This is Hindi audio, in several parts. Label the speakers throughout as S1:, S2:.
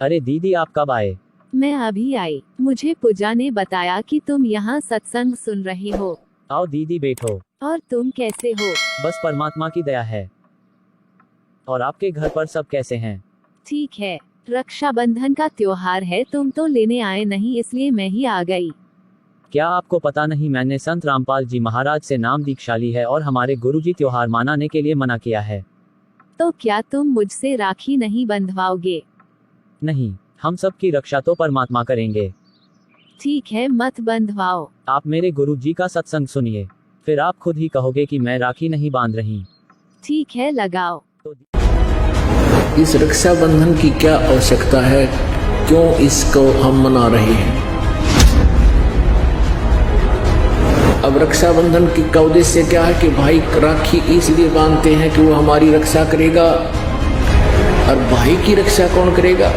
S1: अरे दीदी, आप कब आए?
S2: मैं अभी आई। मुझे पूजा ने बताया कि तुम यहाँ सत्संग सुन रही हो।
S1: आओ दीदी, बैठो।
S2: और तुम कैसे हो?
S1: बस परमात्मा की दया है। और आपके घर पर सब कैसे हैं?
S2: ठीक है। रक्षाबंधन का त्योहार है, तुम तो लेने आए नहीं, इसलिए मैं ही आ गई।
S1: क्या आपको पता नहीं, मैंने संत रामपाल जी महाराज से नाम दीक्षा ली है और हमारे गुरुजी त्योहार मनाने के लिए मना किया है।
S2: तो क्या तुम मुझसे राखी नहीं बंधवाओगे?
S1: नहीं, हम सब की रक्षा तो परमात्मा करेंगे।
S3: ठीक है, मत बंधवाओ।
S1: आप मेरे गुरुजी का सत्संग सुनिए, फिर आप खुद ही कहोगे कि मैं राखी नहीं बांध रही।
S3: ठीक है, लगाओ।
S4: इस रक्षाबंधन की क्या आवश्यकता है, क्यों इसको हम मना रहे हैं? अब रक्षाबंधन का उद्देश्य क्या है कि भाई राखी इसलिए बांधते हैं कि वो हमारी रक्षा करेगा, और भाई की रक्षा कौन करेगा?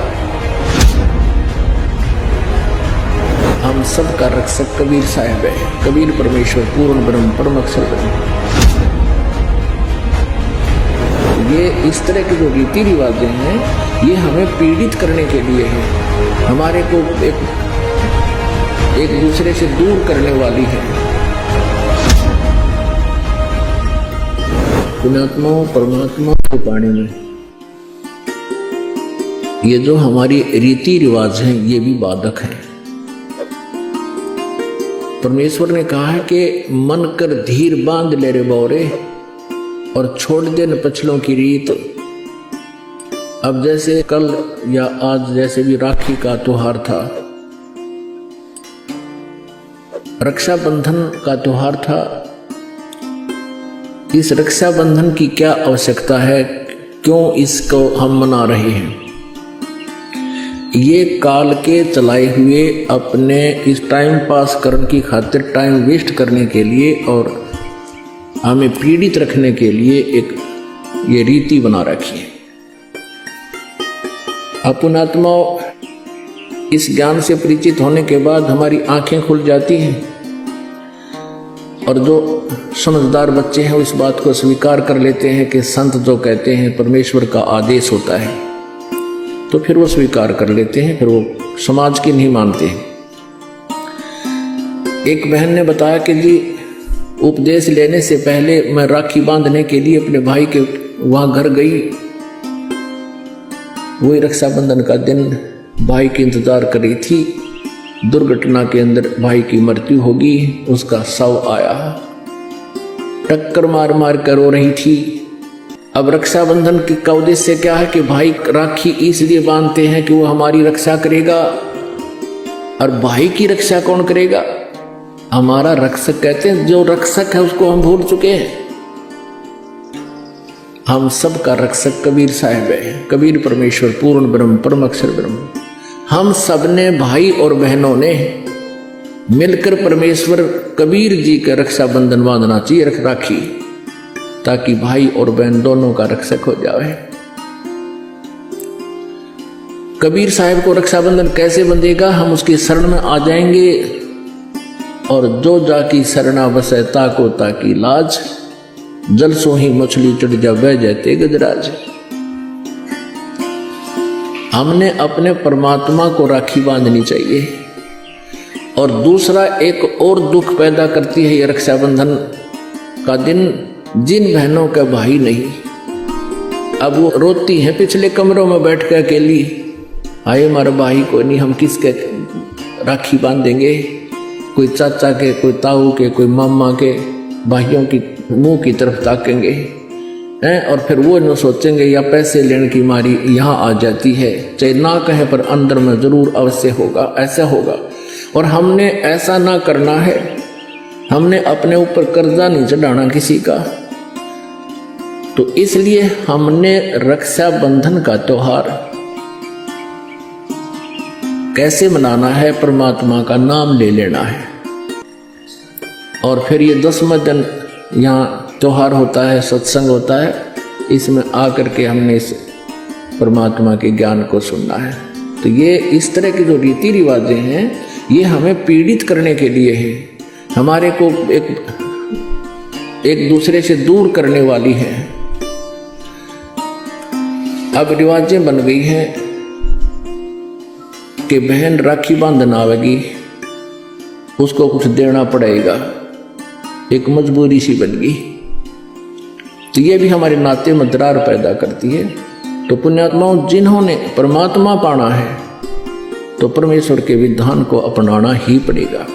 S4: हम सब का रक्षक कबीर साहब है। कबीर परमेश्वर पूर्ण ब्रह्म परम अक्षर ब्रह्म। ये इस तरह के जो रीति रिवाज हैं, ये हमें पीड़ित करने के लिए है, हमारे को एक दूसरे से दूर करने वाली है। पुण्यात्मा परमात्मा के पानी में ये जो हमारी रीति रिवाज हैं, ये भी बाधक है। परमेश्वर ने कहा है कि मन कर धीर बांध ले रे बौरे, और छोड़ दे न पछलों की रीत। अब जैसे कल या आज जैसे भी राखी का त्योहार था, रक्षाबंधन का त्योहार था, इस रक्षाबंधन की क्या आवश्यकता है, क्यों इसको हम मना रहे हैं? ये काल के चलाए हुए अपने इस टाइम पास करने की खातिर, टाइम वेस्ट करने के लिए और हमें पीड़ित रखने के लिए एक ये रीति बना रखी है। अपनात्मा इस ज्ञान से परिचित होने के बाद हमारी आंखें खुल जाती हैं, और जो समझदार बच्चे हैं इस बात को स्वीकार कर लेते हैं कि संत जो कहते हैं परमेश्वर का आदेश होता है, तो फिर वो स्वीकार कर लेते हैं, फिर वो समाज की नहीं मानते हैं। एक बहन ने बताया कि जी, उपदेश लेने से पहले मैं राखी बांधने के लिए अपने भाई के वहां घर गई। वही रक्षाबंधन का दिन भाई की इंतजार कर रही थी। दुर्घटना के अंदर भाई की मृत्यु होगी, उसका शव आया, टक्कर मार मार कर रो रही थी। अब रक्षाबंधन का उद्देश्य क्या है कि भाई राखी इसलिए बांधते हैं कि वो हमारी रक्षा करेगा, और भाई की रक्षा कौन करेगा? हमारा रक्षक कहते हैं, जो रक्षक है उसको हम भूल चुके हैं। हम सब का रक्षक कबीर साहब है। कबीर परमेश्वर पूर्ण ब्रह्म परम अक्षर ब्रह्म। हम सब ने, भाई और बहनों ने मिलकर परमेश्वर कबीर जी का रक्षाबंधन बांधना चाहिए, राखी, ताकि भाई और बहन दोनों का रक्षक हो जाए। कबीर साहब को रक्षाबंधन कैसे बंधेगा? हम उसकी शरण में आ जाएंगे, और जो जाकी शरणा बसे ताको ताकी लाज, जल सो ही मछली चढ़ जा बह जाते गजराज। हमने अपने परमात्मा को राखी बांधनी चाहिए। और दूसरा एक और दुख पैदा करती है ये रक्षाबंधन का दिन, जिन बहनों का भाई नहीं, अब वो रोती हैं पिछले कमरों में बैठ कर अकेली, आए हमारा भाई को नहीं, हम किसके राखी बांधेंगे? कोई चाचा के, कोई ताऊ के, कोई मामा के भाइयों की मुंह की तरफ ताकेंगे हैं, और फिर वो न सोचेंगे या पैसे लेने की मारी यहाँ आ जाती है, चाहे ना कहे पर अंदर में जरूर अवश्य होगा, ऐसा होगा। और हमने ऐसा ना करना है। हमने अपने ऊपर कर्जा नहीं चढ़ाना किसी का। तो इसलिए हमने रक्षाबंधन का त्योहार कैसे मनाना है? परमात्मा का नाम ले लेना है। और फिर ये 10वां दिन यहाँ त्योहार होता है, सत्संग होता है, इसमें आकर के हमने इस परमात्मा के ज्ञान को सुनना है। तो ये इस तरह के जो रीति रिवाजें हैं, ये हमें पीड़ित करने के लिए है, हमारे को एक दूसरे से दूर करने वाली है। अब रिवाजें बन गई हैं कि बहन राखी बांधन आवेगी, उसको कुछ देना पड़ेगा, एक मजबूरी सी बन गई। तो ये भी हमारे नाते में दरार पैदा करती है। तो पुण्यात्माओं, जिन्होंने परमात्मा पाना है तो परमेश्वर के विधान को अपनाना ही पड़ेगा।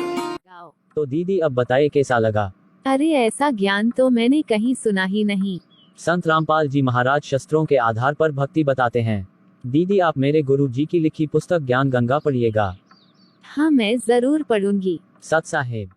S1: तो दीदी अब बताइए कैसा लगा?
S2: अरे ऐसा ज्ञान तो मैंने कहीं सुना ही नहीं।
S1: संत रामपाल जी महाराज शस्त्रों के आधार पर भक्ति बताते हैं। दीदी आप मेरे गुरु जी की लिखी पुस्तक ज्ञान गंगा पढ़िएगा।
S2: हाँ मैं जरूर पढ़ूंगी।
S1: सत साहेब।